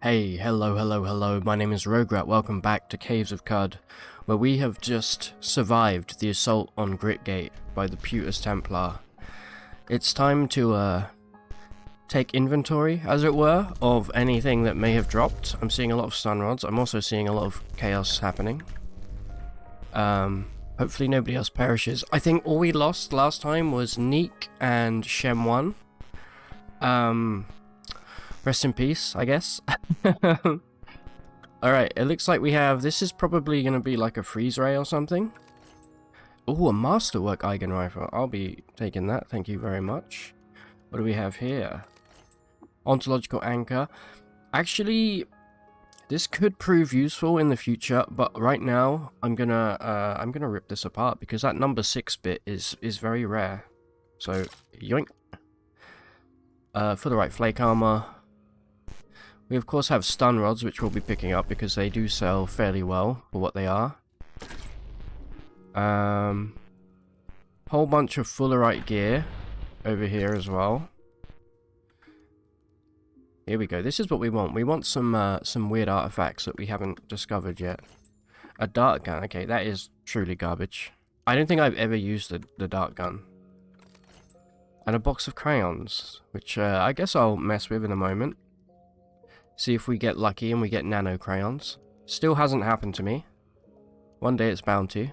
Hey, hello, my name is Rograt, welcome back to Caves of Cud, where we have just survived the assault on Gritgate by the Putus Templar. It's time to, take inventory, as it were, of anything that may have dropped. I'm seeing a lot of stun rods, I'm also seeing a lot of chaos happening. Hopefully nobody else perishes. I think all we lost last time was Neek and Shem 1. Rest in peace, I guess. Alright, it looks like we have... This is probably going to be like a freeze ray or something. Oh, a masterwork Eigen rifle. I'll be taking that, thank you very much. What do we have here? Ontological anchor. Actually, this could prove useful in the future, but right now I'm gonna rip this apart because that number 6 bit is very rare. So, yoink. For the right flake armor. We of course have stun rods, which we'll be picking up because they do sell fairly well for what they are. Whole bunch of fullerite gear over here as well. Here we go. This is what we want. We want some weird artifacts that we haven't discovered yet. A dart gun. Okay, that is truly garbage. I don't think I've ever used the dart gun. And a box of crayons, which I guess I'll mess with in a moment. See if we get lucky and we get nano crayons. Still hasn't happened to me. One day it's bound to.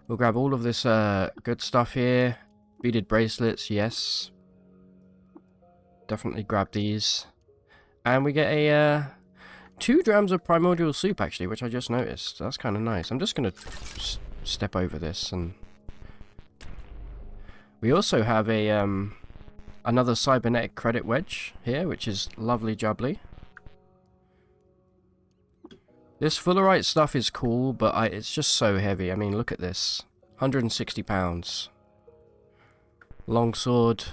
We'll grab all of this good stuff here. Beaded bracelets, yes. Definitely grab these. And we get a 2 drams of primordial soup actually, which I just noticed. That's kind of nice. I'm just going to step over this and... We also have a another cybernetic credit wedge here, which is lovely jubbly. This fullerite stuff is cool, but it's just so heavy. I mean, look at this. 160 pounds. Longsword.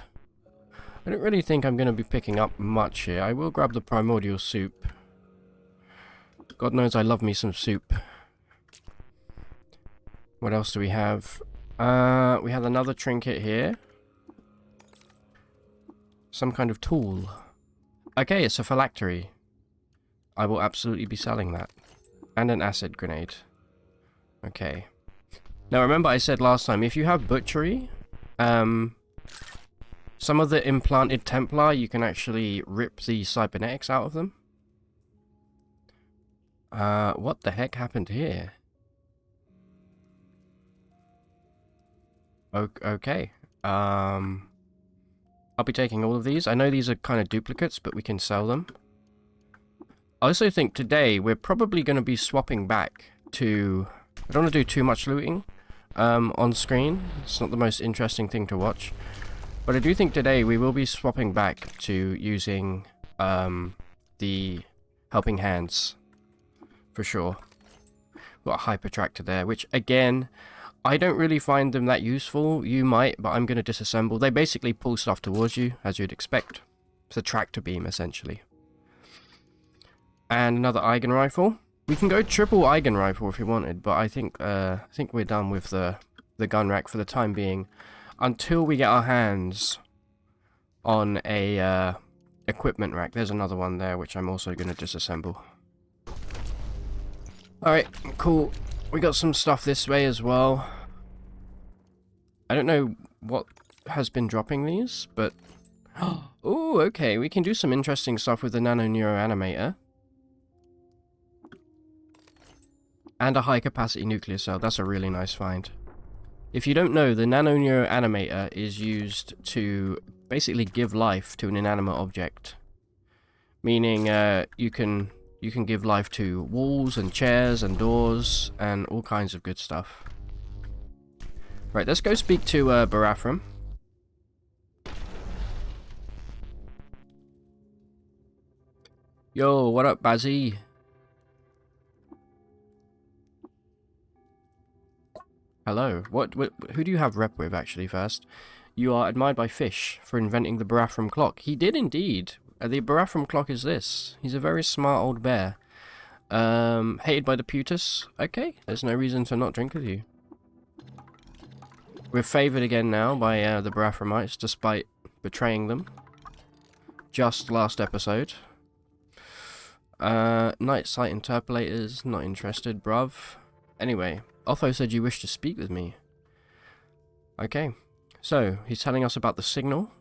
I don't really think I'm going to be picking up much here. I will grab the primordial soup. God knows I love me some soup. What else do we have? We have another trinket here. Some kind of tool. Okay, it's a phylactery. I will absolutely be selling that. And an acid grenade. Okay. Now remember I said last time, if you have butchery, some of the implanted Templar, you can actually rip the cybernetics out of them. What the heck happened here? Okay. I'll be taking all of these. I know these are kind of duplicates, but we can sell them. I also think today we're probably going to be swapping back to... I don't want to do too much looting on screen. It's not the most interesting thing to watch. But I do think today we will be swapping back to using the helping hands. For sure. Got a hyper tractor there, which again... I don't really find them that useful. You might, but I'm going to disassemble. They basically pull stuff towards you, as you'd expect. It's a tractor beam, essentially. And another Eigen rifle. We can go triple Eigen rifle if you wanted, but I think we're done with the gun rack for the time being, until we get our hands on a equipment rack. There's another one there, which I'm also going to disassemble. Alright, cool. We got some stuff this way as well. I don't know what has been dropping these, but... Oh, okay, we can do some interesting stuff with the nano neuro animator. And a high capacity nuclear cell. That's a really nice find. If you don't know, the nano neuro animator is used to basically give life to an inanimate object. Meaning you can give life to walls and chairs and doors and all kinds of good stuff. Right, let's go speak to Barathrum. Yo, what up, Bazzy? Hello. What? Who do you have rep with, actually, first? You are admired by Fish for inventing the Barathrum clock. He did indeed. The Barathrum clock is this. He's a very smart old bear. Hated by the Putus. Okay, there's no reason to not drink with you. We're favoured again now by the Barathrumites, despite betraying them. Just last episode. Night sight interpolators, not interested, bruv. Anyway, Otho said you wish to speak with me. Okay, so he's telling us about the signal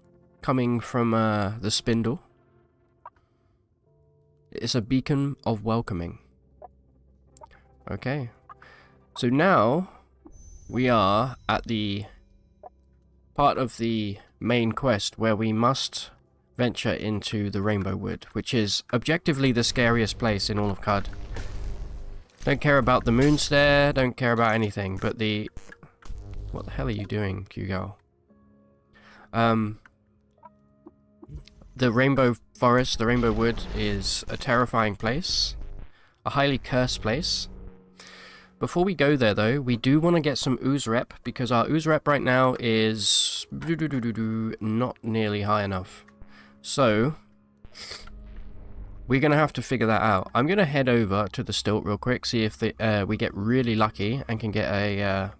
coming from the spindle. It's a beacon of welcoming. Okay, so now we are at the part of the main quest where we must venture into the Rainbow Wood, which is objectively the scariest place in all of CUD. Don't care about the moon stair, don't care about anything, but the... What the hell are you doing, Q-Girl? The Rainbow Forest, the Rainbow Wood, is a terrifying place. A highly cursed place. Before we go there, though, we do want to get some ooze rep, because our ooze rep right now is... not nearly high enough. So, we're going to have to figure that out. I'm going to head over to the stilt real quick, see if we get really lucky and can get a...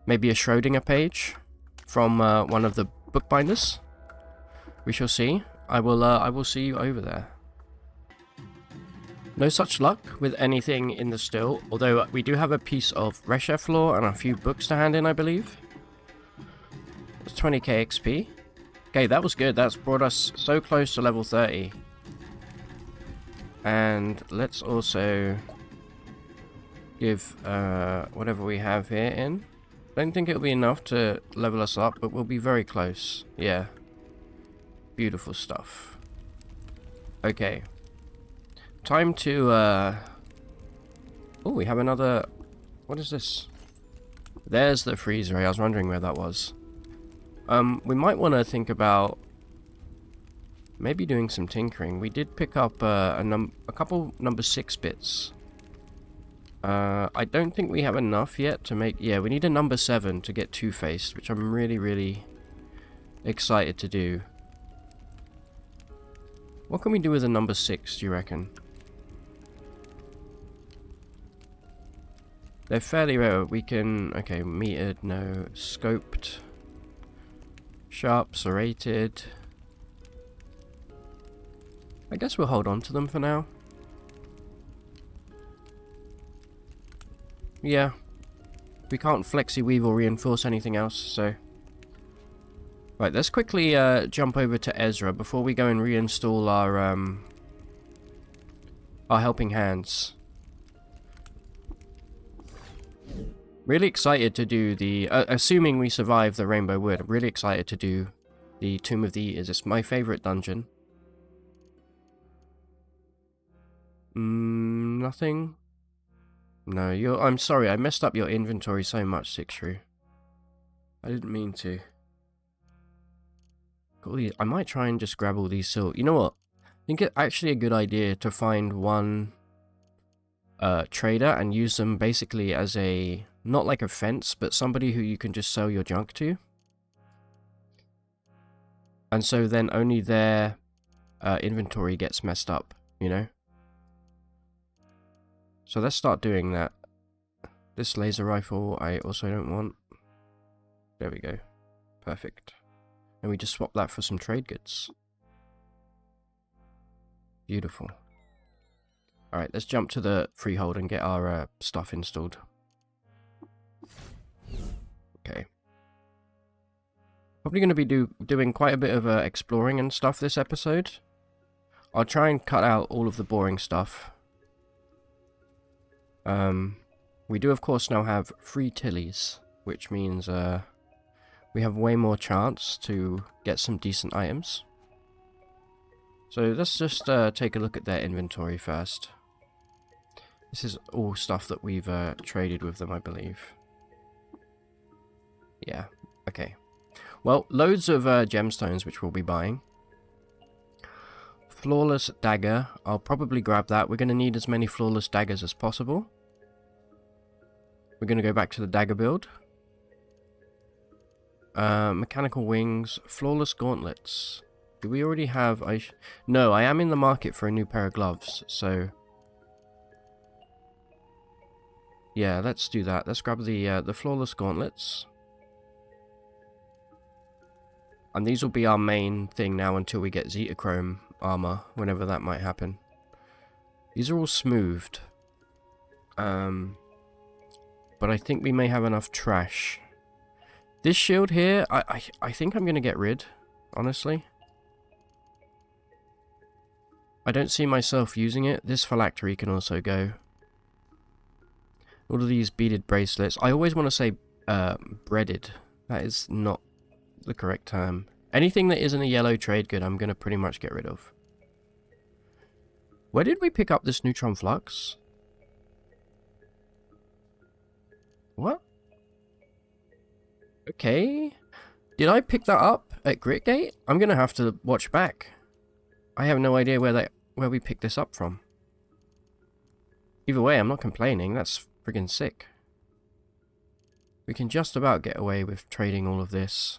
maybe a Schrodinger page from one of the bookbinders. We shall see. I will see you over there. No such luck with anything in the still, although we do have a piece of Reshef lore and a few books to hand in, I believe. It's 20k XP. Okay, that was good. That's brought us so close to level 30. And let's also give whatever we have here in. Don't think it'll be enough to level us up, but we'll be very close. Yeah. Beautiful stuff. Okay. Time to, oh, we have another... What is this? There's the freeze ray. I was wondering where that was. We might want to think about maybe doing some tinkering. We did pick up a couple number 6 bits. I don't think we have enough yet to make... Yeah, we need a number 7 to get two-faced, which I'm really, really excited to do. What can we do with a number 6, do you reckon? They're fairly rare. We can... Okay, metered, no. Scoped. Sharp, serrated. I guess we'll hold on to them for now. Yeah. We can't flexi weave or reinforce anything else, so... Right, let's quickly jump over to Ezra before we go and reinstall our helping hands. Really excited to do the... assuming we survive the Rainbow Wood, I'm really excited to do the Tomb of the Eaters. It's my favourite dungeon. Nothing? No, I'm sorry, I messed up your inventory so much, Sixshrew. I didn't mean to. I might try and just grab all these silk. You know what? I think it's actually a good idea to find one trader and use them basically as a... Not like a fence, but somebody who you can just sell your junk to. And so then only their inventory gets messed up, you know? So let's start doing that. This laser rifle I also don't want. There we go. Perfect. And we just swap that for some trade goods. Beautiful. Alright, let's jump to the freehold and get our stuff installed. Okay. Probably going to be doing quite a bit of exploring and stuff this episode. I'll try and cut out all of the boring stuff. We do of course now have 3 tillies, which means we have way more chance to get some decent items. So let's just take a look at their inventory first. This is all stuff that we've traded with them, I believe. Yeah, okay. Well, loads of gemstones, which we'll be buying. Flawless dagger. I'll probably grab that. We're going to need as many flawless daggers as possible. We're going to go back to the dagger build. Mechanical wings. Flawless gauntlets. Do we already have... No, I am in the market for a new pair of gloves, so... Yeah, let's do that. Let's grab the flawless gauntlets. And these will be our main thing now until we get Zetachrome armor, whenever that might happen. These are all smoothed. But I think we may have enough trash. This shield here, I think I'm going to get rid, honestly. I don't see myself using it. This phylactery can also go. All of these beaded bracelets. I always want to say breaded. That is not the correct term. Anything that isn't a yellow trade good, I'm going to pretty much get rid of. Where did we pick up this neutron flux? What? Okay. Did I pick that up at Gritgate? I'm going to have to watch back. I have no idea where we picked this up from. Either way, I'm not complaining. That's friggin' sick. We can just about get away with trading all of this.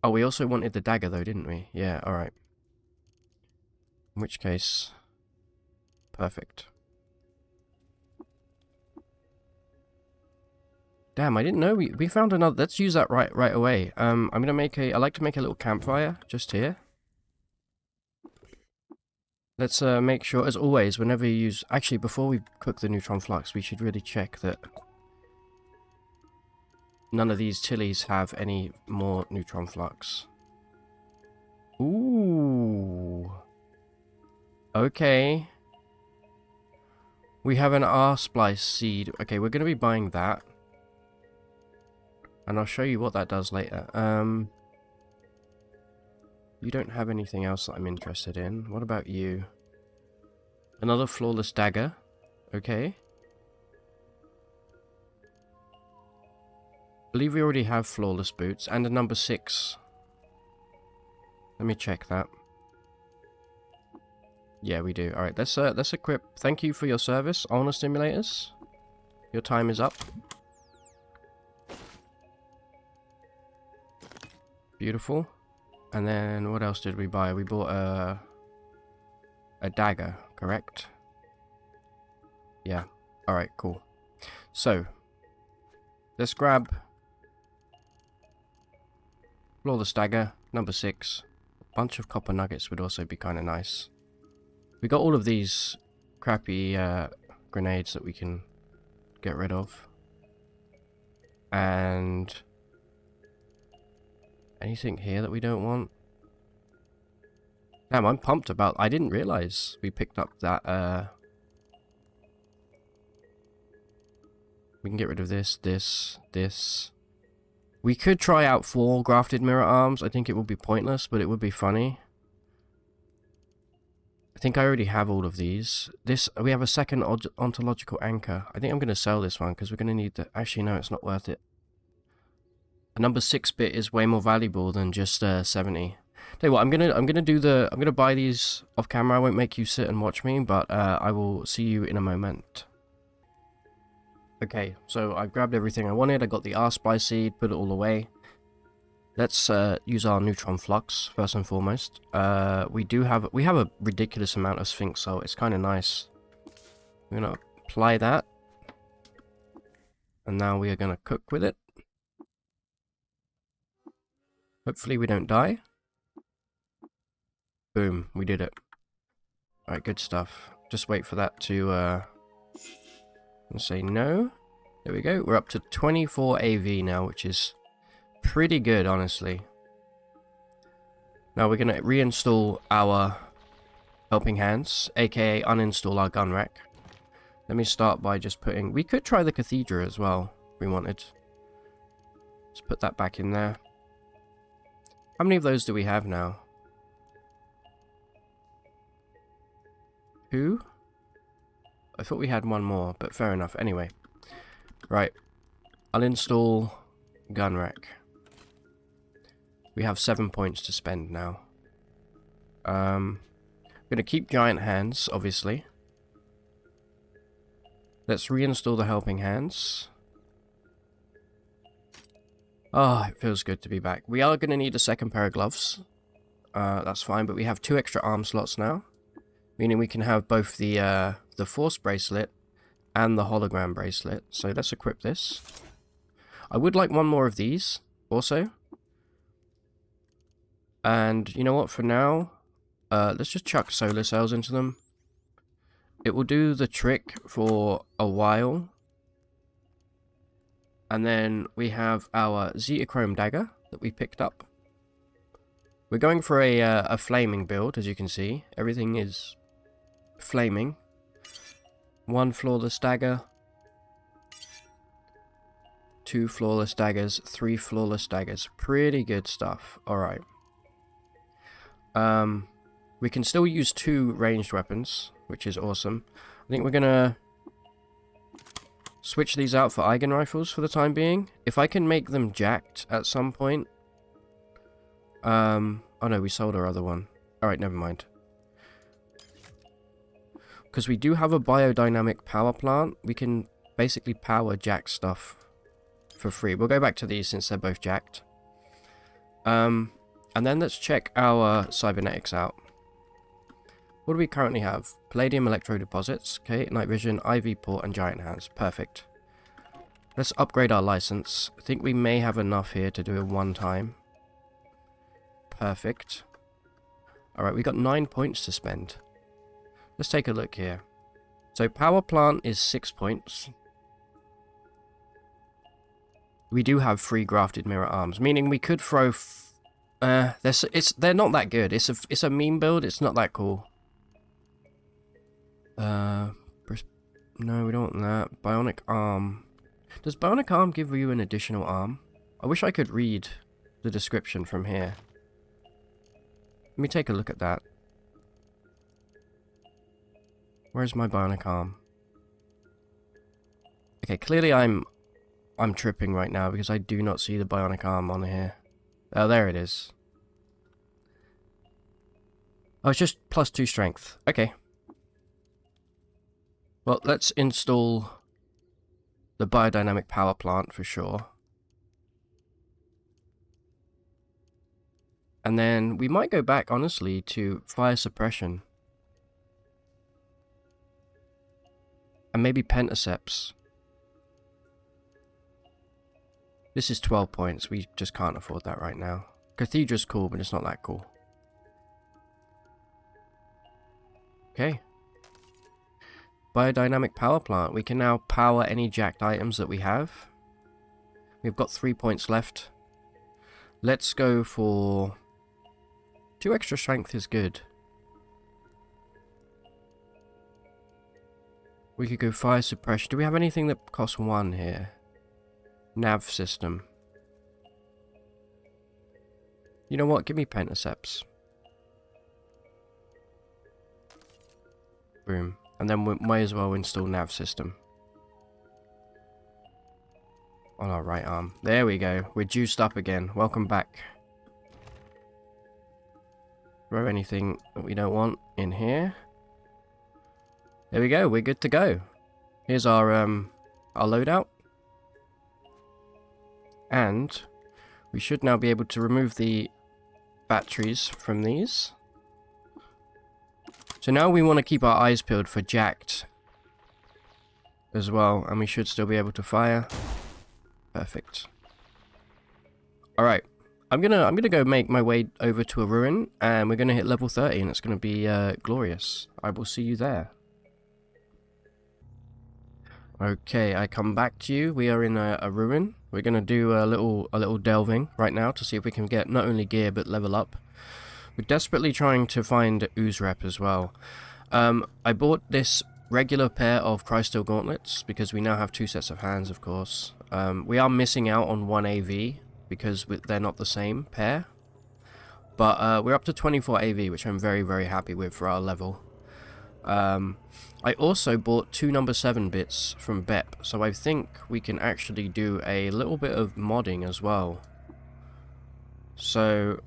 Oh, we also wanted the dagger though, didn't we? Yeah, alright. In which case... perfect. Damn, I didn't know we found another... Let's use that right away. I'm gonna make a... I like to make a little campfire just here. Let's make sure, as always, whenever you use... Actually, before we cook the neutron flux, we should really check that none of these tillies have any more neutron flux. Ooh. Okay. We have an R-splice seed. Okay, we're going to be buying that. And I'll show you what that does later. You don't have anything else that I'm interested in. What about you? Another flawless dagger. Okay. I believe we already have flawless boots and a number 6. Let me check that. Yeah, we do. Alright, let's equip. Thank you for your service, Honor Stimulators. Your time is up. Beautiful. And then what else did we buy? We bought a dagger, correct? Yeah. Alright, cool. So, let's grab flawless dagger, number 6. A bunch of copper nuggets would also be kind of nice. We got all of these crappy grenades that we can get rid of. And anything here that we don't want? Damn, I'm pumped about... I didn't realize we picked up that... We can get rid of this, this. We could try out 4 grafted mirror arms. I think it would be pointless, but it would be funny. I think I already have all of these. We have a second ontological anchor. I think I'm going to sell this one because we're going to need the... Actually, no, it's not worth it. A number 6 bit is way more valuable than just 70. Tell you what, I'm gonna buy these off camera. I won't make you sit and watch me, but I will see you in a moment. Okay, so I grabbed everything I wanted. I got the R-Spy seed, put it all away. Let's use our neutron flux first and foremost. We have a ridiculous amount of Sphinx salt. It's kind of nice. We're gonna apply that, and now we are gonna cook with it. Hopefully we don't die. Boom, we did it. Alright, good stuff. Just wait for that to say no. There we go. We're up to 24 AV now, which is pretty good, honestly. Now we're going to reinstall our helping hands, aka uninstall our gun rack. Let me start by just putting... We could try the cathedra as well, if we wanted. Let's put that back in there. How many of those do we have now? 2? I thought we had one more, but fair enough. Anyway. Right. I'll install gun rack. We have 7 points to spend now. I'm going to keep giant hands, obviously. Let's reinstall the helping hands. Ah, it feels good to be back. We are going to need a second pair of gloves. That's fine, but we have 2 extra arm slots now. Meaning we can have both the Force bracelet and the hologram bracelet. So let's equip this. I would like one more of these, also. And you know what, for now, let's just chuck solar cells into them. It will do the trick for a while. And then we have our Zetachrome dagger that we picked up. We're going for a flaming build, as you can see. Everything is flaming. 1 flawless dagger. 2 flawless daggers. 3 flawless daggers. Pretty good stuff. Alright. We can still use 2 ranged weapons, which is awesome. I think we're gonna switch these out for Eigen rifles for the time being. If I can make them jacked at some point. Oh no, we sold our other one. Alright, never mind. Because we do have a biodynamic power plant, we can basically power jack stuff for free. We'll go back to these since they're both jacked. And then let's check our cybernetics out. What do we currently have? Palladium electro deposits, okay, night vision, IV port, and giant hands. Perfect. Let's upgrade our license. I think we may have enough here to do it one time. Perfect. Alright, we got 9 points to spend. Let's take a look here. So power plant is 6 points. We do have 3 grafted mirror arms, meaning we could throw... they're not that good. It's a meme build. It's not that cool. No, we don't want that. Bionic arm. Does bionic arm give you an additional arm? I wish I could read the description from here. Let me take a look at that. Where's my bionic arm? Okay, clearly I'm tripping right now because I do not see the bionic arm on here. Oh, there it is. Oh, it's just +2 strength. Okay. Well, let's install the biodynamic power plant for sure. And then we might go back, honestly, to fire suppression. And maybe pentaceps. This is 12 points. We just can't afford that right now. Cathedra's cool, but it's not that cool. Okay. Biodynamic power plant. We can now power any jacked items that we have. We've got 3 points left. Let's go for... 2 extra strength is good. We could go fire suppression. Do we have anything that costs 1 here? Nav system. You know what? Give me pentaceps. Boom. And then we may as well install nav system. On our right arm. There we go. We're juiced up again. Welcome back. Throw anything that we don't want in here. There we go. We're good to go. Here's our loadout. And we should now be able to remove the batteries from these. So now we want to keep our eyes peeled for jacked as well, and we should still be able to fire. Perfect. Alright. I'm gonna go make my way over to a ruin, and we're gonna hit level 30, and it's gonna be glorious. I will see you there. Okay, I come back to you. We are in a ruin. We're gonna do a little delving right now to see if we can get not only gear but level up. We're desperately trying to find ooze rep as well. I bought this regular pair of crystal gauntlets because we now have 2 sets of hands, of course. We are missing out on 1 AV because they're not the same pair. But we're up to 24 AV, which I'm very, very happy with for our level. I also bought 2 number 7 bits from BEP, so I think we can actually do a little bit of modding as well. So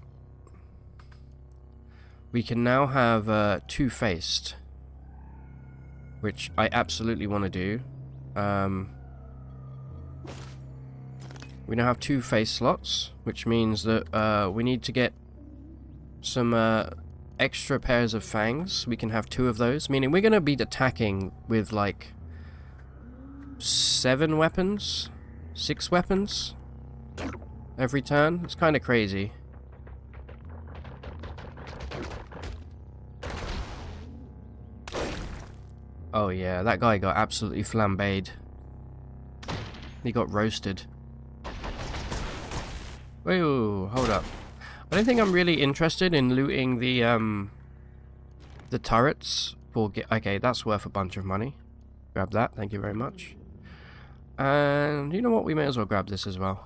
we can now have two-faced, which I absolutely want to do. We now have 2 face slots, which means that we need to get some extra pairs of fangs. We can have 2 of those, meaning we're going to be attacking with like 7 weapons, 6 weapons every turn. It's kind of crazy. Oh yeah, that guy got absolutely flambéed. He got roasted. Whoa, hold up. I don't think I'm really interested in looting the turrets for okay, that's worth a bunch of money. Grab that, thank you very much. And you know what, we may as well grab this as well.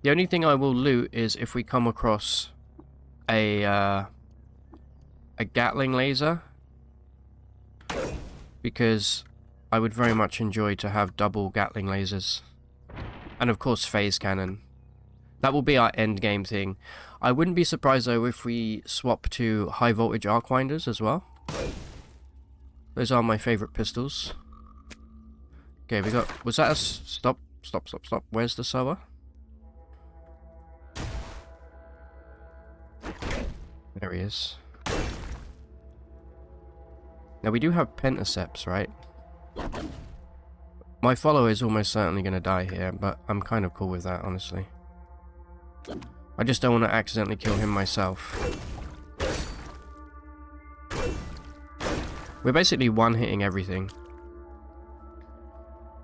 The only thing I will loot is if we come across a Gatling laser, because I would very much enjoy to have double Gatling lasers. And of course phase cannon. That will be our end game thing. I wouldn't be surprised though if we swap to high voltage arc winders as well. Those are my favourite pistols. Okay, we got... Was that a... Stop. Where's the sower? There he is. Now we do have pentaceps, right? My follower is almost certainly going to die here, but I'm kind of cool with that, honestly. I just don't want to accidentally kill him myself. We're basically one-hitting everything.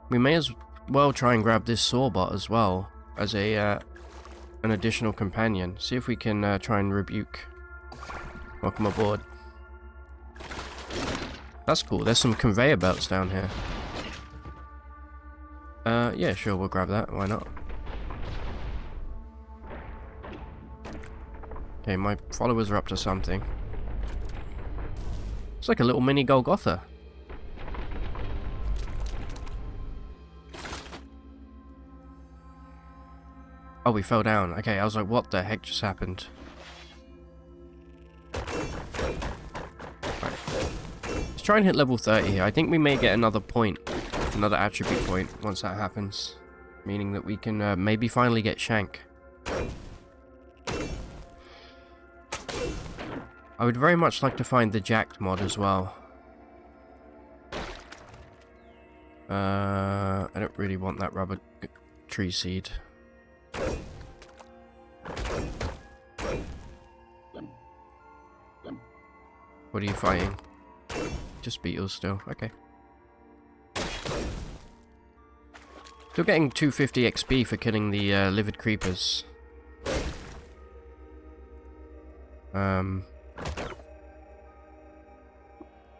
We may as well try and grab this sawbot as well as a an additional companion. See if we can try and rebuke. Welcome aboard. That's cool. There's some conveyor belts down here. Yeah, sure, we'll grab that. Why not? Okay, my followers are up to something. It's like a little mini Golgotha. Oh, we fell down. Okay, I was like, what the heck just happened? Right. Let's try and hit level 30 here. I think we may get another point. Another attribute point once that happens. Meaning that we can maybe finally get Shank. I would very much like to find the jacked mod as well. I don't really want that rubber tree seed. What are you fighting? Just beetles still, okay. Still getting 250 XP for killing the livid creepers.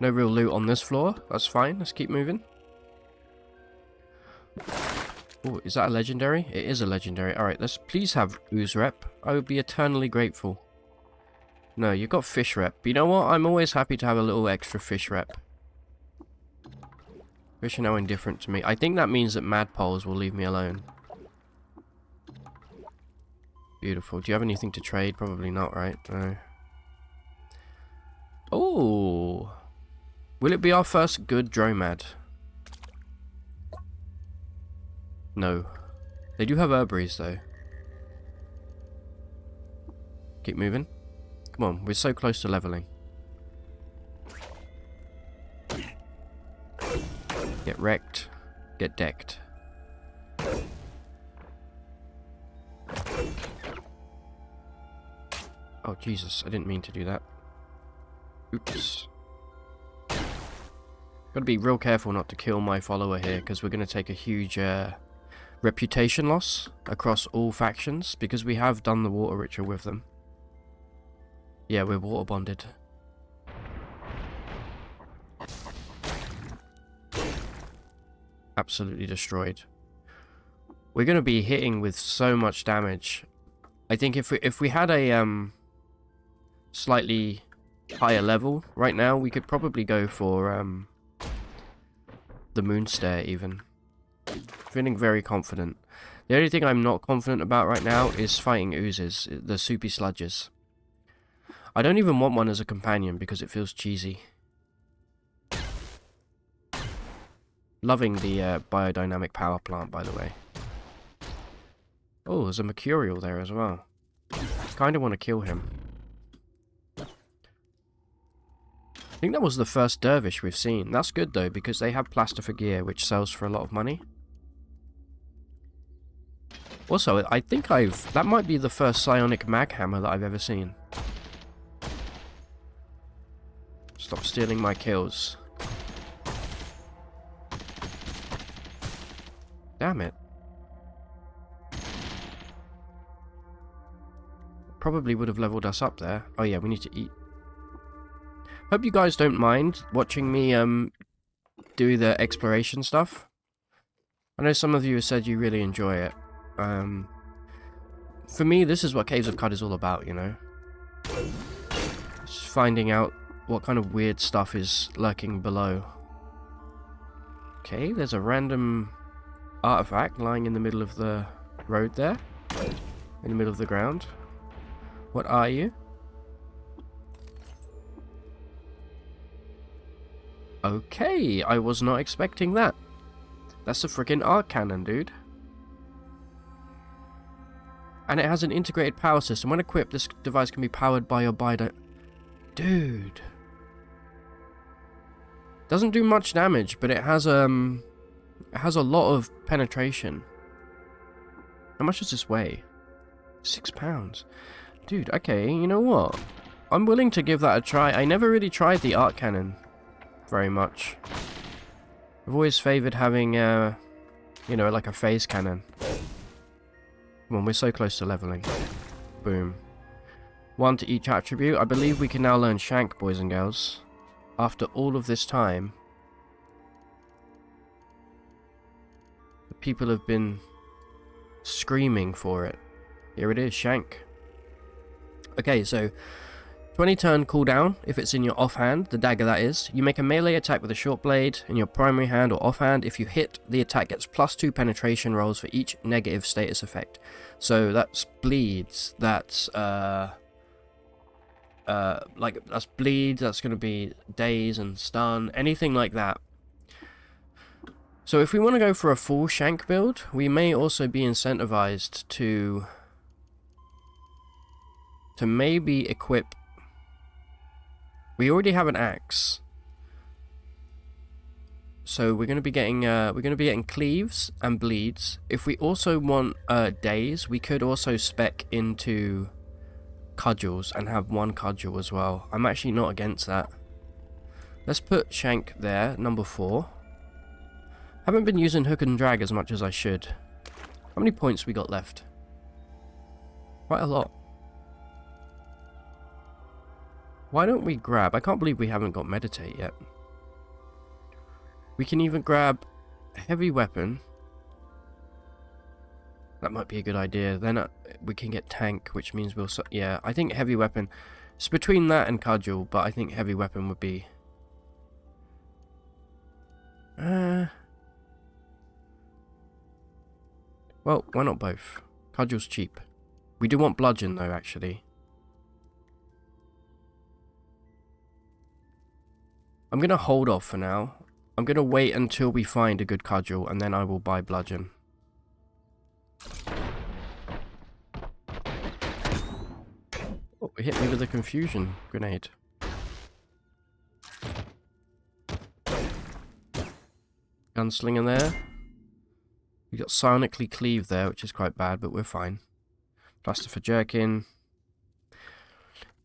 No real loot on this floor. That's fine. Let's keep moving. Oh, is that a legendary? It is a legendary. Alright, let's please have ooze rep. I would be eternally grateful. No, you've got fish rep. But you know what? I'm always happy to have a little extra fish rep. Fish are now indifferent to me. I think that means that Madpoles will leave me alone. Beautiful. Do you have anything to trade? Probably not, right? No. Oh! Will it be our first good Dromad? No. They do have herbaries, though. Keep moving. Come on, we're so close to leveling. Get wrecked. Get decked. Oh, Jesus, I didn't mean to do that. Oops. Gotta be real careful not to kill my follower here, because we're gonna take a huge reputation loss across all factions, because we have done the water ritual with them. Yeah, we're water bonded. Absolutely destroyed. We're gonna be hitting with so much damage. I think if we had a slightly higher level right now, we could probably go for the moon stare even. Feeling very confident. The only thing I'm not confident about right now is fighting oozes, the soupy sludges. I don't even want one as a companion because it feels cheesy. Loving the biodynamic power plant, by the way. Oh, there's a Mercurial there as well. Kind of want to kill him. I think that was the first dervish we've seen. That's good though, because they have plaster for gear, which sells for a lot of money. Also, I think that might be the first psionic mag hammer that I've ever seen. Stop stealing my kills. Damn it. Probably would have leveled us up there. Oh yeah, we need to eat. Hope you guys don't mind watching me do the exploration stuff. I know some of you have said you really enjoy it. For me, this is what Caves of Qud is all about, you know? Just finding out what kind of weird stuff is lurking below. Okay, there's a random artifact lying in the middle of the road there. In the middle of the ground. What are you? Okay, I was not expecting that. That's a freaking arc cannon, dude. And it has an integrated power system. When equipped, this device can be powered by your bioda... Dude. Doesn't do much damage, but it has a lot of penetration. How much does this weigh? £6. Dude, okay, you know what? I'm willing to give that a try. I never really tried the arc cannon very much. I've always favoured having, you know, like a phase cannon. Come on, we're so close to leveling. Boom. 1 to each attribute. I believe we can now learn Shank, boys and girls. After all of this time. The people have been screaming for it. Here it is, Shank. Okay, so 20 turn cooldown if it's in your offhand, the dagger that is. You make a melee attack with a short blade in your primary hand or offhand. If you hit, the attack gets +2 penetration rolls for each negative status effect. So that's bleeds, that's that's bleed, that's going to be daze and stun, anything like that. So if we want to go for a full Shank build, we may also be incentivized to maybe equip... We already have an axe, so we're going to be getting cleaves and bleeds. If we also want daze, we could also spec into cudgels and have 1 cudgel as well. I'm actually not against that. Let's put Shank there, number 4. Haven't been using hook and drag as much as I should. How many points we got left? Quite a lot. Why don't we grab... I can't believe we haven't got meditate yet. We can even grab a heavy weapon. That might be a good idea. Then we can get tank, which means we'll... Yeah, I think heavy weapon... It's between that and cudgel, but I think heavy weapon would be... Well, why not both? Cudgel's cheap. We do want bludgeon, though, actually. I'm going to hold off for now. I'm going to wait until we find a good cudgel, and then I will buy bludgeon. Oh, it hit me with a confusion grenade. Gunslinger there. We got psionically cleave there, which is quite bad, but we're fine. Plaster for jerkin.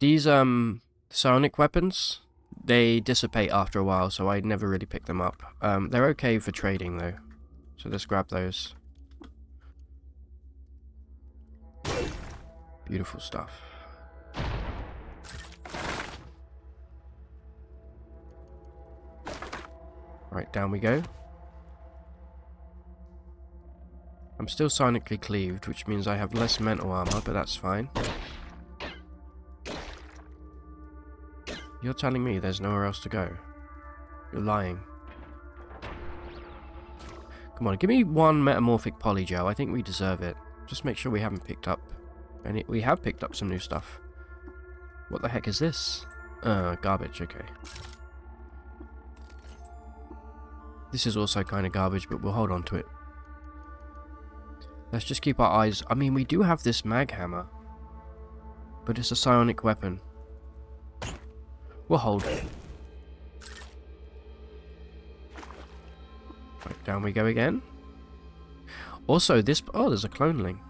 These psionic weapons, they dissipate after a while, so I never really pick them up. They're okay for trading though, so let's grab those. Beautiful stuff. Right, down we go. I'm still psionically cleaved, which means I have less mental armor, but that's fine. You're telling me there's nowhere else to go? You're lying. Come on, give me 1 metamorphic polygel. I think we deserve it. Just make sure we haven't picked up any... We have picked up some new stuff. What the heck is this? Garbage, okay. This is also kind of garbage, but we'll hold on to it. Let's just keep our eyes... I mean, we do have this mag hammer. But it's a psionic weapon. We'll hold. Right, down we go again. Also, this... Oh, there's a cloneling.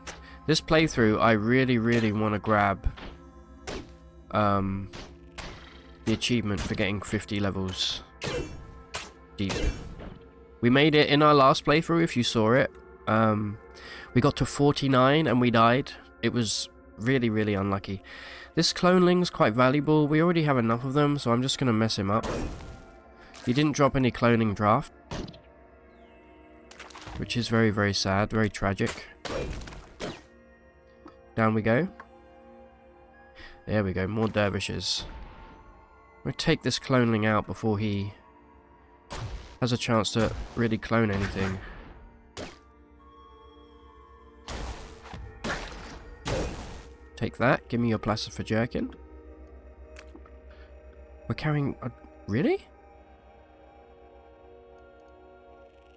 This playthrough, I really, really want to grab... the achievement for getting 50 levels deep. We made it in our last playthrough, if you saw it. We got to 49 and we died. It was really, really unlucky. This cloneling's quite valuable. We already have enough of them, so I'm just going to mess him up. He didn't drop any cloning draft, which is very, very sad, very tragic. Down we go. There we go, more dervishes. We'll take this cloneling out before he has a chance to really clone anything. Take that, give me your plaster for jerkin. We're carrying a... Really?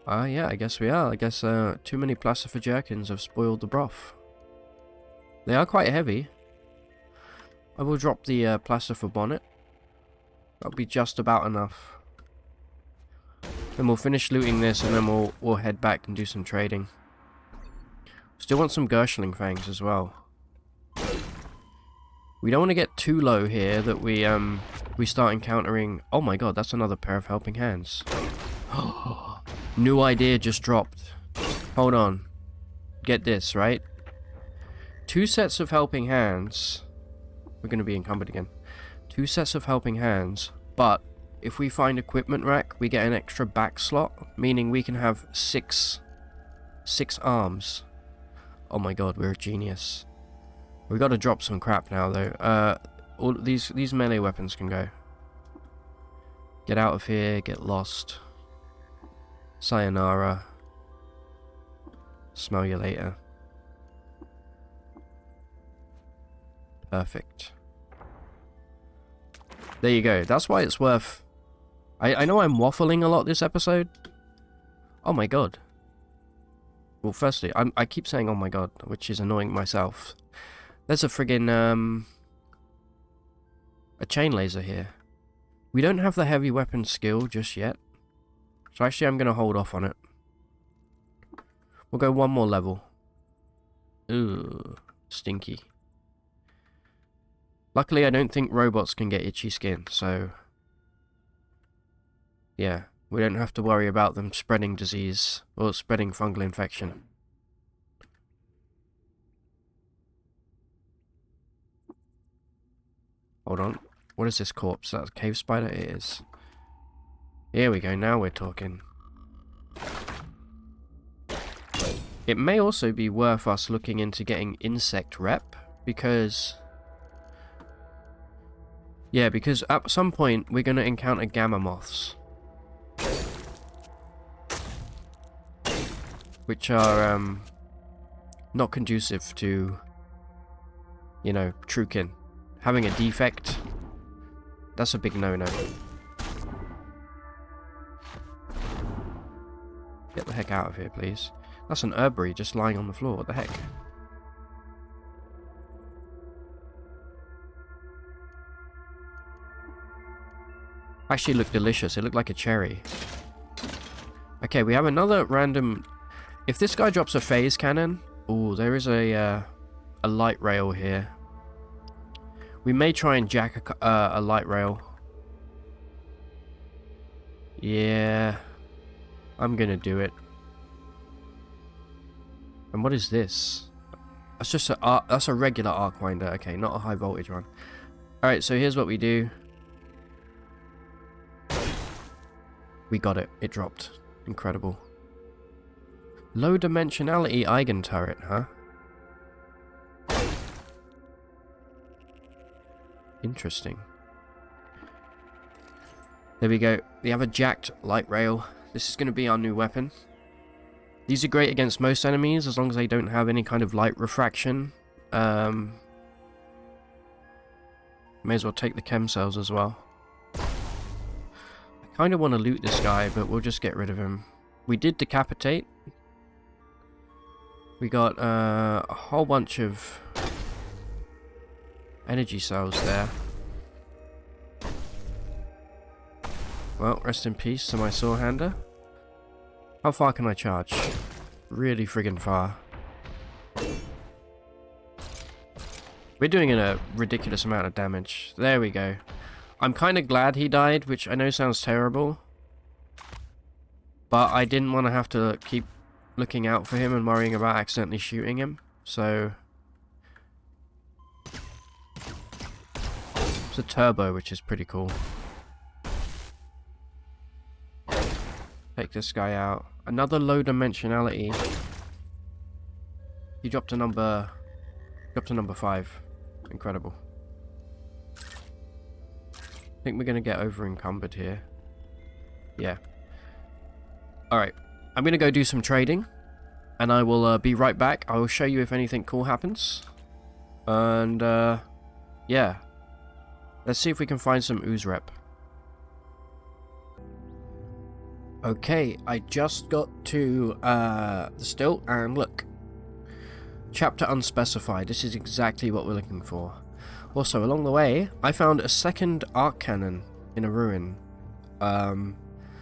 Yeah, I guess we are. I guess too many plaster for jerkins have spoiled the broth. They are quite heavy. I will drop the plaster for bonnet. That'll be just about enough. Then we'll finish looting this and then we'll head back and do some trading. Still want some Gershling fangs as well. We don't want to get too low here that we start encountering... Oh my god, that's another pair of helping hands. New idea just dropped. Hold on. Get this, right? 2 sets of helping hands. We're going to be encumbered again. 2 sets of helping hands, but if we find equipment rack, we get an extra back slot, meaning we can have 6 arms. Oh my god, we're a genius. We got to drop some crap now, though. All these melee weapons can go. Get out of here. Get lost. Sayonara. Smell you later. Perfect. There you go. That's why it's worth... I know I'm waffling a lot this episode. Oh my god. Well, firstly, I keep saying oh my god, which is annoying myself. There's a friggin' a chain laser here. We don't have the heavy weapon skill just yet. So actually I'm going to hold off on it. We'll go 1 more level. Ooh, stinky. Luckily I don't think robots can get itchy skin, so... Yeah, we don't have to worry about them spreading disease, or spreading fungal infection. Hold on. What is this corpse? That's a cave spider? It is. Here we go, now we're talking. It may also be worth us looking into getting insect rep, because... Yeah, because at some point we're going to encounter gamma moths. Which are, not conducive to, you know, Trukin. Having a defect, that's a big no-no. Get the heck out of here, please. That's an herbery just lying on the floor. What the heck? Actually looked delicious. It looked like a cherry. Okay, we have another random... If this guy drops a phase cannon... Ooh, there is a light rail here. We may try and jack a light rail. Yeah... I'm gonna do it. And what is this? That's just that's a regular arc winder. Okay, not a high voltage one. Alright, so here's what we do. We got it. It dropped. Incredible. Low dimensionality Eigen turret, huh? Interesting. There we go. We have a jacked light rail. This is going to be our new weapon. These are great against most enemies as long as they don't have any kind of light refraction. May as well take the chem cells as well. I kind of want to loot this guy, but we'll just get rid of him. We did decapitate. We got a whole bunch of energy cells there. Well, rest in peace to my Sawhander. How far can I charge? Really friggin' far. We're doing a ridiculous amount of damage. There we go. I'm kind of glad he died, which I know sounds terrible. But I didn't want to have to keep looking out for him and worrying about accidentally shooting him. So... it's a turbo, which is pretty cool. Take this guy out. Another low dimensionality. He dropped to number 5. Incredible. I think we're going to get over encumbered here. Yeah. Alright. I'm going to go do some trading. And I will be right back. I will show you if anything cool happens. And, yeah. Let's see if we can find some ooze rep. Okay, I just got to the stilt, and look. Chapter unspecified. This is exactly what we're looking for. Also, along the way, I found a second arc cannon in a ruin.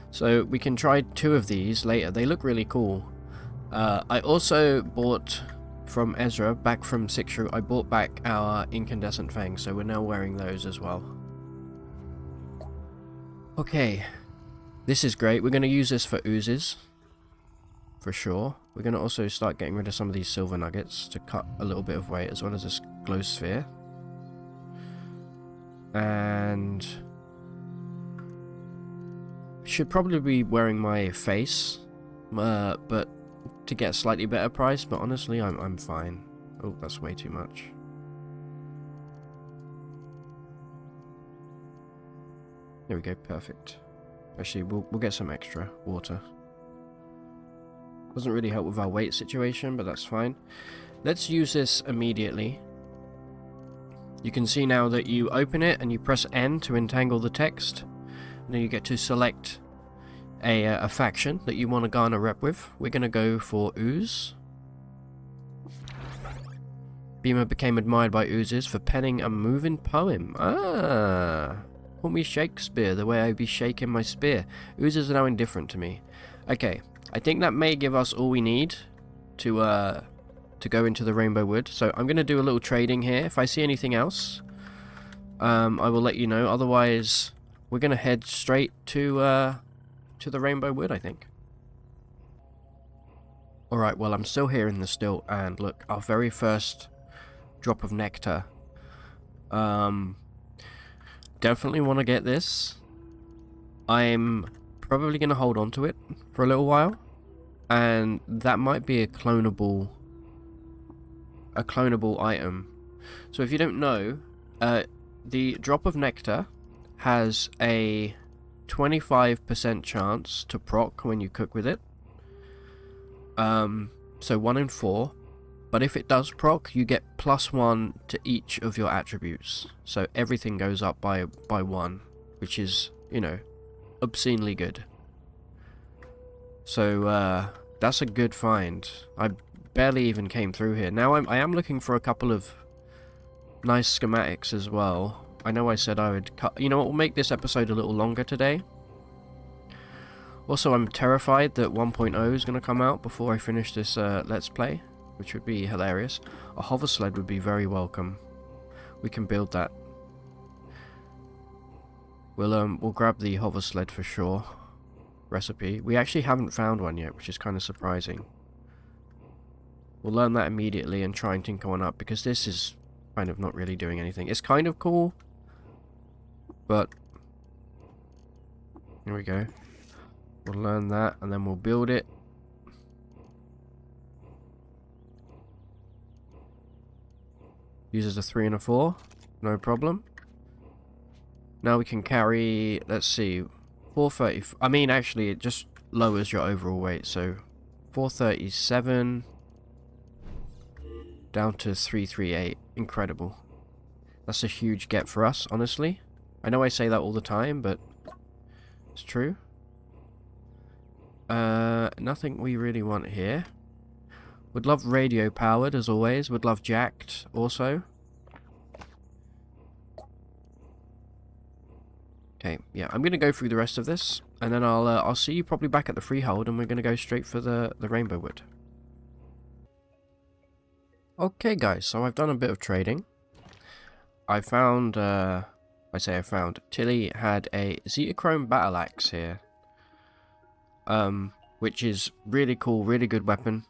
So we can try 2 of these later. They look really cool. I also bought from Ezra, back from 6 I bought back our incandescent fangs, so we're now wearing those as well. Okay, this is great. We're going to use this for oozes, for sure. We're going to also start getting rid of some of these silver nuggets to cut a little bit of weight, as well as this glow sphere. And should probably be wearing my face, but to get a slightly better price. But honestly, I'm fine. Oh, that's way too much. There we go, perfect. Actually, we'll get some extra water. Doesn't really help with our weight situation, but that's fine. Let's use this immediately. You can see now that you open it and you press N to entangle the text. And then you get to select a faction that you want to garner rep with. We're going to go for ooze. Beamer became admired by oozes for penning a moving poem. Ah, call me Shakespeare, the way I be shaking my spear. Oozes are now indifferent to me. Okay, I think that may give us all we need to go into the Rainbow Wood. So I'm going to do a little trading here. If I see anything else, I will let you know. Otherwise, we're going to head straight to the Rainbow Wood, I think. Alright, well, I'm still here in the stilt, and look, our very first drop of nectar. Definitely want to get this. I'm probably going to hold on to it for a little while, and that might be a clonable item. So if you don't know, the drop of nectar has a 25% chance to proc when you cook with it. So 1 in 4. But if it does proc, you get +1 to each of your attributes. So everything goes up by 1, which is, you know, obscenely good. So that's a good find. I barely even came through here. Now I am looking for a couple of nice schematics as well. I know I said I would cut... You know what, we'll make this episode a little longer today. Also, I'm terrified that 1.0 is going to come out before I finish this Let's Play, which would be hilarious. A hover sled would be very welcome. We can build that. We'll grab the hover sled for sure. Recipe. We actually haven't found one yet, which is kind of surprising. We'll learn that immediately and try and tinker one up, because this is kind of not really doing anything. It's kind of cool, but here we go. We'll learn that and then we'll build it. Uses a 3 and a 4, no problem. Now we can carry, let's see, 430. I mean, actually, it just lowers your overall weight. So 437 down to 338. Incredible. That's a huge get for us, honestly. I know I say that all the time, but it's true. Nothing we really want here. Would love radio powered, as always. Would love jacked, also. Okay, yeah, I'm gonna go through the rest of this, and then I'll see you probably back at the freehold, and we're gonna go straight for the Rainbow Wood. Okay, guys, so I've done a bit of trading. I found a I say I found. Tilly had a Zetachrome battle axe here. Which is really cool, really good weapon.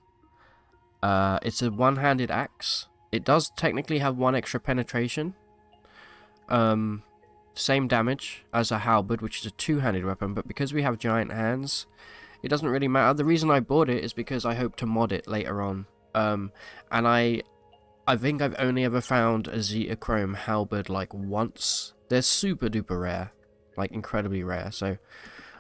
It's a one-handed axe. It does technically have 1 extra penetration. Same damage as a halberd, which is a 2-handed weapon, but because we have giant hands, it doesn't really matter. The reason I bought it is because I hope to mod it later on. And I think I've only ever found a Zetachrome halberd like once. They're super duper rare, like incredibly rare. So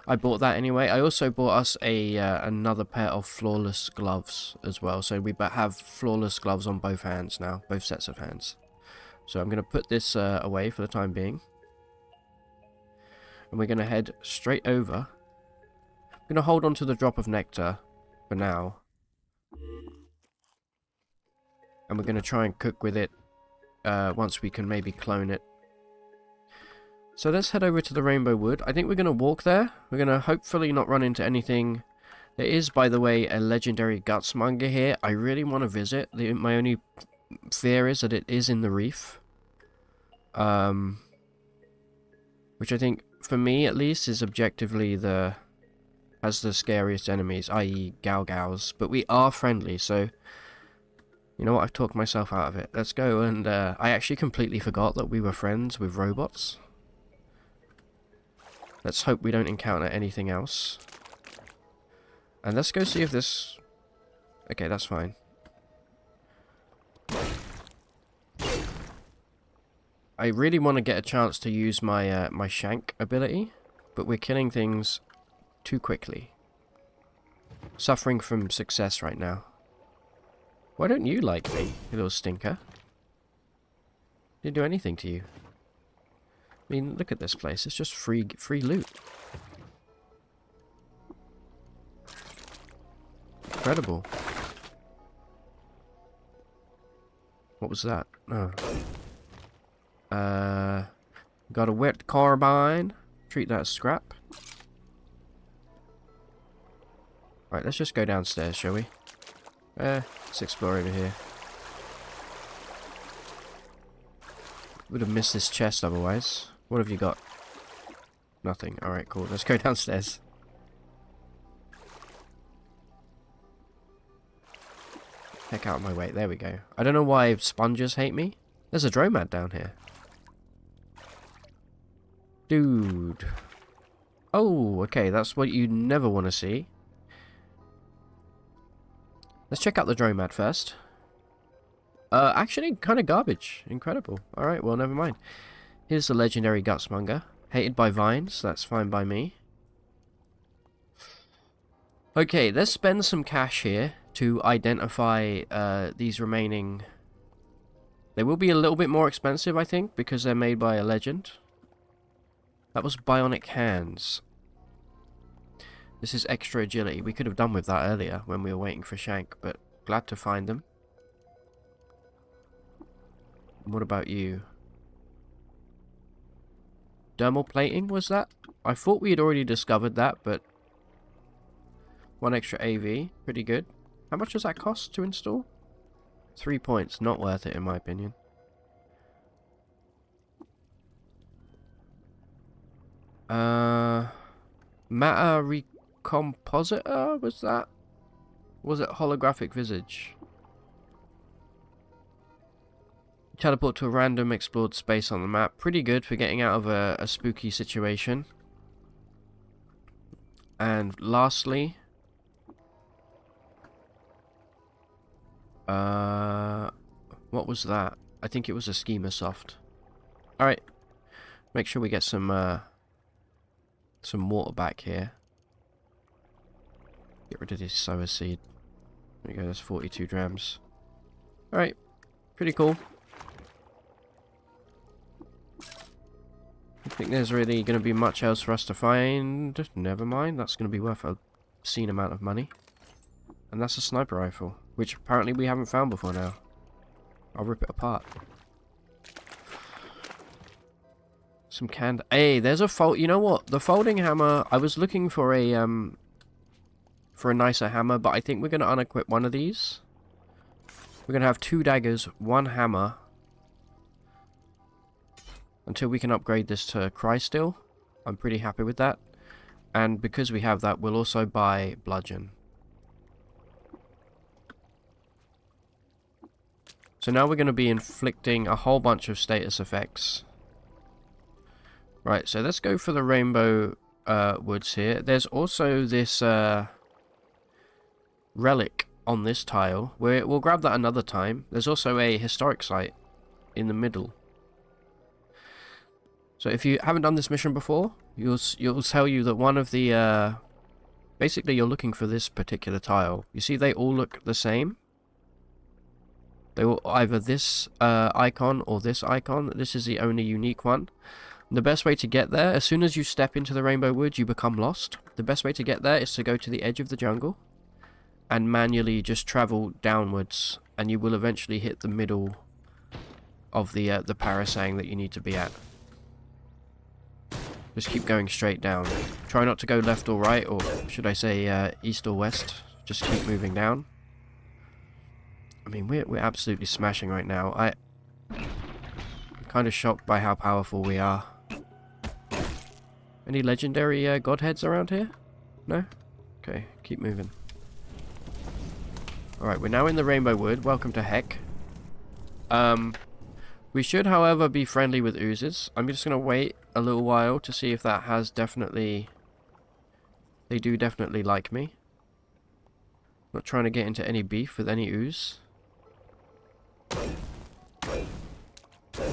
I bought that anyway. I also bought us another pair of flawless gloves as well. So we have flawless gloves on both hands now, both sets of hands. So I'm going to put this away for the time being. And we're going to head straight over. I'm going to hold on to the drop of nectar for now. And we're going to try and cook with it once we can maybe clone it. So let's head over to the Rainbow Wood. I think we're going to walk there. We're going to hopefully not run into anything. There is, by the way, a legendary gutsmonger here. I really want to visit. My only fear is that it is in the reef. Which I think, for me at least, is objectively has the scariest enemies, i.e. Galgaus. But we are friendly, so you know what? I've talked myself out of it. Let's go. And I actually completely forgot that we were friends with robots. Let's hope we don't encounter anything else. And let's go see if this... Okay, that's fine. I really want to get a chance to use my my shank ability, but we're killing things too quickly. Suffering from success right now. Why don't you like me, you little stinker? Didn't do anything to you. I mean, look at this place. It's just free loot. Incredible. What was that? Oh. Got a wet carbine. Treat that as scrap. Right, let's just go downstairs, shall we? Let's explore over here. Would have missed this chest otherwise. What have you got? Nothing. Alright, cool. Let's go downstairs. Heck out of my way. There we go. I don't know why sponges hate me. There's a dromad down here. Dude. Oh, okay. That's what you never want to see. Let's check out the dromad first. Actually, kind of garbage. Incredible. Alright, well, never mind. Here's the legendary gutsmonger. Hated by vines. That's fine by me. Okay, let's spend some cash here to identify these remaining... They will be a little bit more expensive, I think, because they're made by a legend. That was bionic hands. This is extra agility. We could have done with that earlier when we were waiting for Shank, but glad to find them. What about you? Dermal plating, was that? I thought we had already discovered that, but... 1 extra AV. Pretty good. How much does that cost to install? 3 points. Not worth it, in my opinion. Matter Recompositor, was that? Was it holographic visage? Teleport to a random explored space on the map. Pretty good for getting out of a spooky situation. And lastly... what was that? I think it was a schema soft. Alright. Make sure we get some water back here. Get rid of this sour seed. There we go, that's 42 drams. Alright. Pretty cool. I think there's really going to be much else for us to find. Never mind, that's going to be worth a obscene amount of money. And that's a sniper rifle, which apparently we haven't found before now. I'll rip it apart. Some canned... Hey, there's a fold... You know what? The folding hammer... I was looking for a nicer hammer, but I think we're going to unequip one of these. We're going to have 2 daggers, 1 hammer. until we can upgrade this to Crysteel. I'm pretty happy with that. And because we have that, we'll also buy Bludgeon. So now we're going to be inflicting a whole bunch of status effects. Right, so let's go for the rainbow woods here. There's also this relic on this tile. We'll grab that another time. There's also a historic site in the middle. So if you haven't done this mission before, you'll tell you that one of the basically you're looking for this particular tile. You see they all look the same. They will either this icon or this icon. This is the only unique one. The best way to get there, as soon as you step into the Rainbow Woods, you become lost. The best way to get there is to go to the edge of the jungle and manually just travel downwards, and you will eventually hit the middle of the parasang that you need to be at. Just keep going straight down. Try not to go left or right, or should I say east or west. Just keep moving down. I mean, we're absolutely smashing right now. I'm kind of shocked by how powerful we are. Any legendary godheads around here? No? Okay, keep moving. Alright, we're now in the Rainbow Wood. Welcome to Heck. We should, however, be friendly with oozes. I'm just going to wait a little while to see if that has definitely... They do definitely like me. Not trying to get into any beef with any ooze.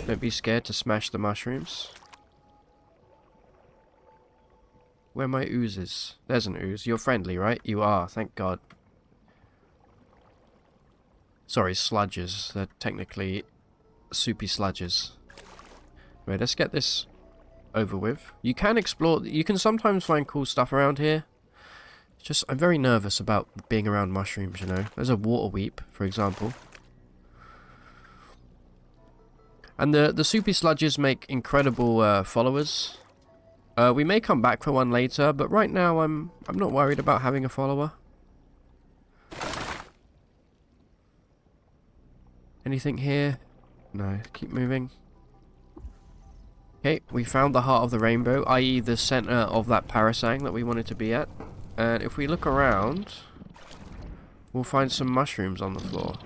Don't be scared to smash the mushrooms. Where are my oozes? There's an ooze. You're friendly, right? You are, thank God. Sorry, sludges. They're technically soupy sludges. Right, let's get this over with. You can explore... You can sometimes find cool stuff around here. It's just, I'm very nervous about being around mushrooms, you know. There's a water weep, for example. And the soupy sludges make incredible followers. We may come back for one later, but right now I'm not worried about having a follower. Anything here? No, keep moving. Okay, we found the heart of the rainbow, i.e. the center of that parasang that we wanted to be at. And if we look around, we'll find some mushrooms on the floor.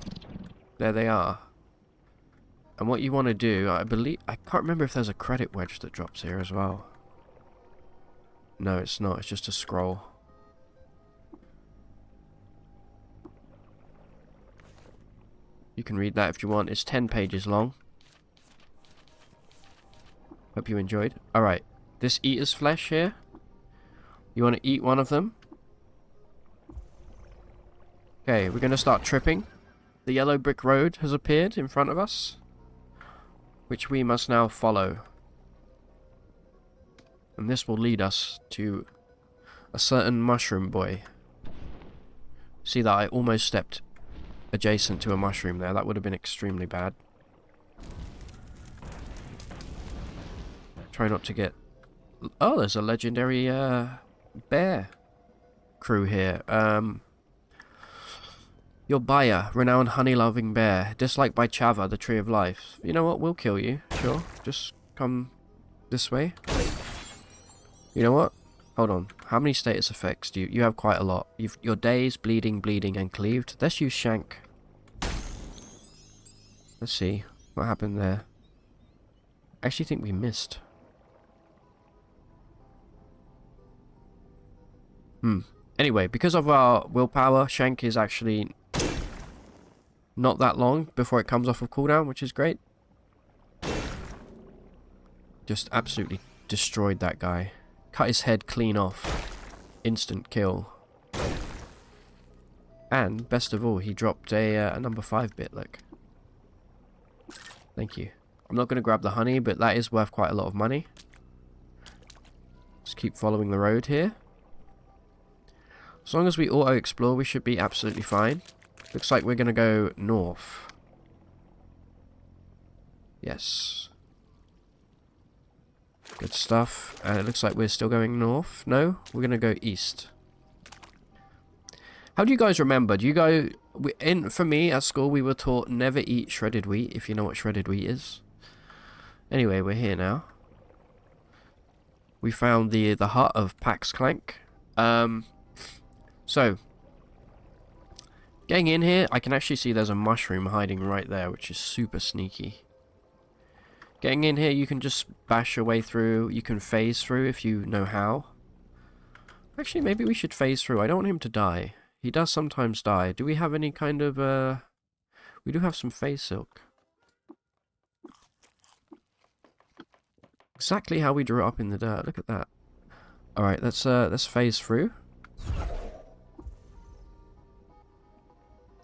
There they are. And what you want to do, I can't remember if there's a credit wedge that drops here as well. No, it's not. It's just a scroll. You can read that if you want. It's 10 pages long. Hope you enjoyed. Alright. This eater's flesh here. You want to eat one of them? Okay, we're going to start tripping. The yellow brick road has appeared in front of us, which we must now follow. And this will lead us to a certain mushroom boy. See that I almost stepped adjacent to a mushroom there. That would have been extremely bad. Try not to get... Oh, there's a legendary bear crew here. Your buyer, renowned honey-loving bear, disliked by Chava, the tree of life. You know what? We'll kill you. Sure. Just come this way. You know what? Hold on. How many status effects do you... You have quite a lot. Your days, bleeding, and cleaved. Let's use Shank. Let's see. What happened there? I actually think we missed. Anyway, because of our willpower, Shank is actually not that long before it comes off of cooldown, which is great. Just absolutely destroyed that guy. Cut his head clean off. Instant kill. And, best of all, he dropped a number 5 bit, look. Thank you. I'm not going to grab the honey, but that is worth quite a lot of money. Just keep following the road here. As long as we auto-explore, we should be absolutely fine. Looks like we're going to go north. Yes. Good stuff. And it looks like we're still going north. No? We're going to go east. How do you guys remember? Do you go... For me, at school, we were taught never eat shredded wheat, if you know what shredded wheat is. Anyway, we're here now. We found the hut of Pax Klang. So, getting in here, I can actually see there's a mushroom hiding right there, which is super sneaky. Getting in here, you can just bash your way through. You can phase through if you know how. Actually, maybe we should phase through. I don't want him to die. He does sometimes die. Do we have any kind of, we do have some phase silk. Exactly how we drew it up in the dirt. Look at that. Alright, let's phase through.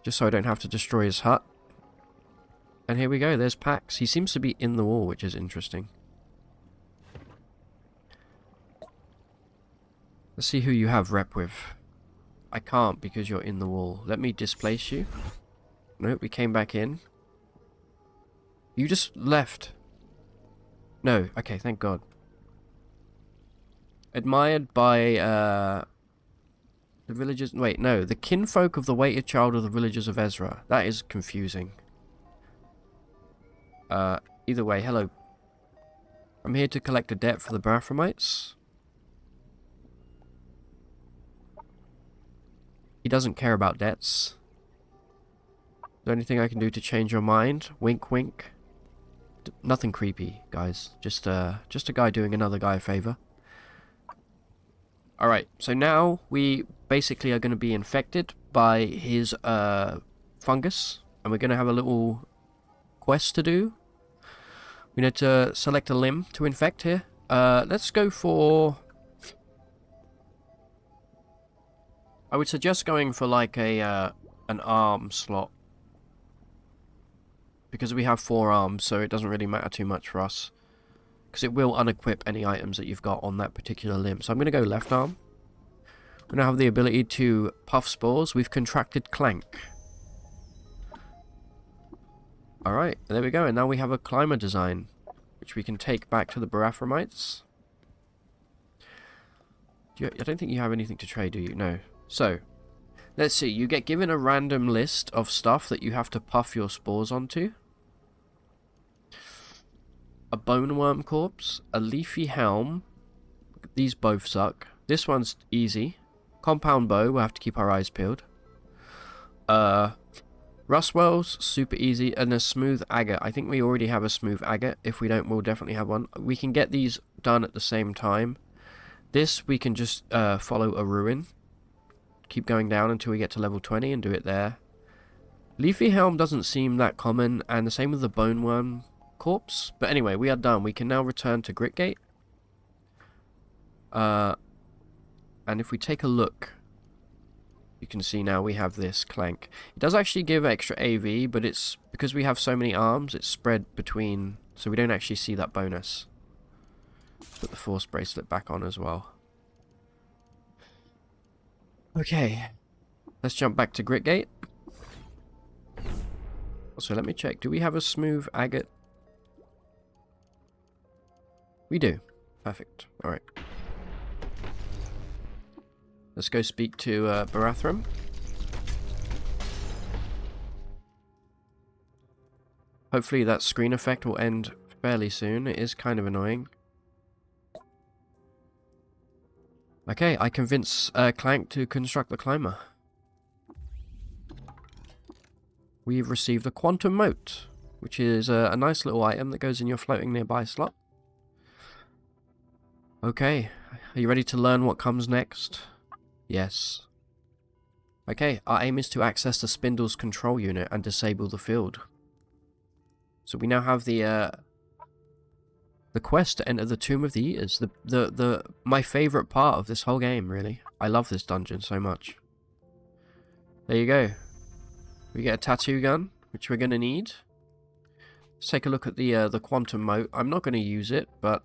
Just so I don't have to destroy his hut. And here we go, there's Pax. He seems to be in the wall, which is interesting. Let's see who you have rep with. I can't because you're in the wall. Let me displace you. Nope, we came back in. You just left. No, okay, thank God. Admired by, the villagers... Wait, no. The kinfolk of the weighted child of the villagers of Ezra. That is confusing. Either way, hello. I'm here to collect a debt for the Barathrumites. He doesn't care about debts. Is there anything I can do to change your mind? Wink, wink. Nothing creepy, guys. Just a guy doing another guy a favor. Alright, so now we basically are going to be infected by his fungus. And we're going to have a little quest to do. We need to select a limb to infect here. Let's go for... I would suggest going for like a an arm slot. Because we have 4 arms, so it doesn't really matter too much for us. Because it will unequip any items that you've got on that particular limb. So I'm going to go left arm. We now have the ability to puff spores. We've contracted Clank. Alright, there we go. And now we have a climber design, which we can take back to the Barathrumites. I don't think you have anything to trade, do you? No. So, let's see. You get given a random list of stuff that you have to puff your spores onto. A bone worm corpse, a leafy helm. These both suck. This one's easy. Compound bow, we'll have to keep our eyes peeled. Rustwells, super easy. And a smooth agate. I think we already have a smooth agate. If we don't, we'll definitely have one. We can get these done at the same time. This, we can just follow a ruin. Keep going down until we get to level 20 and do it there. Leafy helm doesn't seem that common. And the same with the bone worm corpse. But anyway, we are done. We can now return to Gritgate. And if we take a look, you can see now we have this Clank. It does actually give extra AV, but it's because we have so many arms, it's spread between, so we don't actually see that bonus. Put the Force Bracelet back on as well. Okay, let's jump back to Gritgate. Also, let me check. Do we have a smooth agate? We do. Perfect. Alright. Let's go speak to Barathrum. Hopefully that screen effect will end fairly soon. It is kind of annoying. Okay, I convince Clank to construct the climber. We've received a quantum mote, which is a nice little item that goes in your floating nearby slot. Okay, are you ready to learn what comes next? Yes. Okay, our aim is to access the Spindle's control unit and disable the field. So we now have the quest to enter the Tomb of the Eaters. My favourite part of this whole game, really. I love this dungeon so much. There you go. We get a tattoo gun, which we're going to need. Let's take a look at the quantum mote. I'm not going to use it, but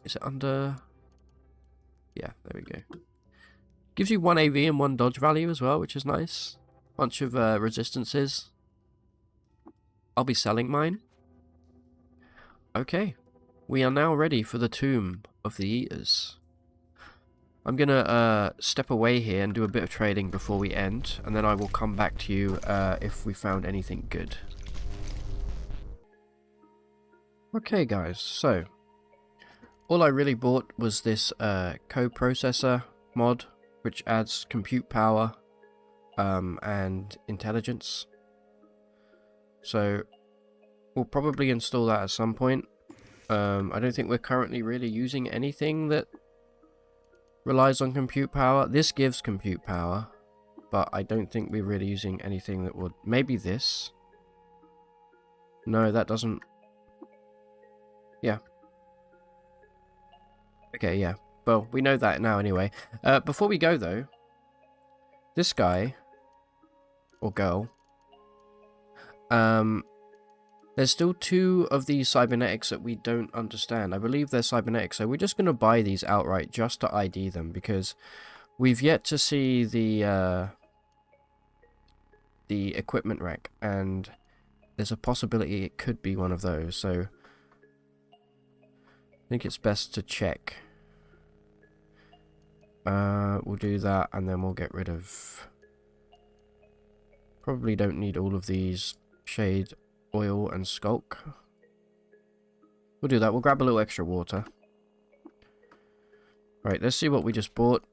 is it under... Yeah, there we go. Gives you 1 AV and 1 dodge value as well, which is nice. Bunch of resistances. I'll be selling mine. Okay. We are now ready for the Tomb of the Eaters. I'm gonna step away here and do a bit of trading before we end, and then I will come back to you if we found anything good. Okay guys, so all I really bought was this co-processor mod, which adds compute power and intelligence. So we'll probably install that at some point. I don't think we're currently really using anything that relies on compute power. This gives compute power, but I don't think we're really using anything that would... Maybe this? No, that doesn't... Yeah. Okay, yeah. Well, we know that now anyway. Before we go, though, this guy, or girl, there's still 2 of these cybernetics that we don't understand. I believe they're cybernetics, so we're just going to buy these outright just to ID them, because we've yet to see the equipment rack, and there's a possibility it could be one of those, so I think it's best to check. We'll do that, and then we'll get rid of... Probably don't need all of these shade, oil, and skulk. We'll do that. We'll grab a little extra water. Right, let's see what we just bought.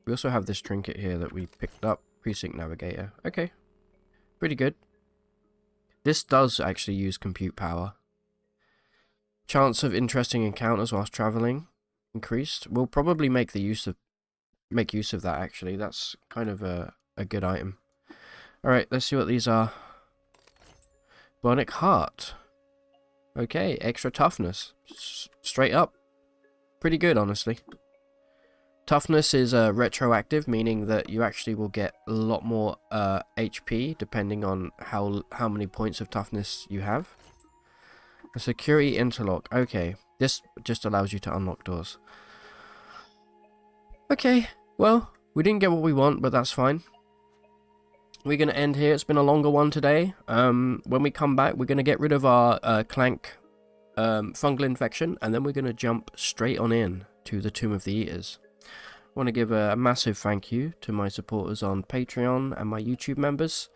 We also have this trinket here that we picked up. Precinct Navigator. Okay. Pretty good. This does actually use compute power. Chance of interesting encounters whilst traveling increased. We'll probably make use of that, actually. That's kind of a good item. Alright, let's see what these are. Bionic Heart. Okay, extra toughness. Straight up. Pretty good, honestly. Toughness is retroactive, meaning that you actually will get a lot more HP depending on how many points of toughness you have. A security interlock. Okay, this just allows you to unlock doors. Okay, well, we didn't get what we want, but that's fine. We're going to end here. It's been a longer one today. When we come back, we're going to get rid of our Clank fungal infection, and then we're going to jump straight on in to the Tomb of the Eaters. I want to give a massive thank you to my supporters on Patreon and my YouTube members.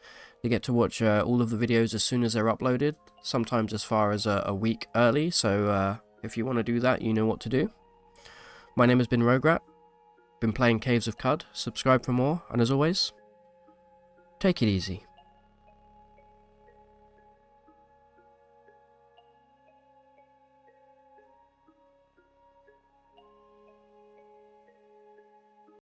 They get to watch all of the videos as soon as they're uploaded, sometimes as far as a week early, so if you want to do that, you know what to do. My name has been Roguelike, been playing Caves of Cud. Subscribe for more, and as always, take it easy.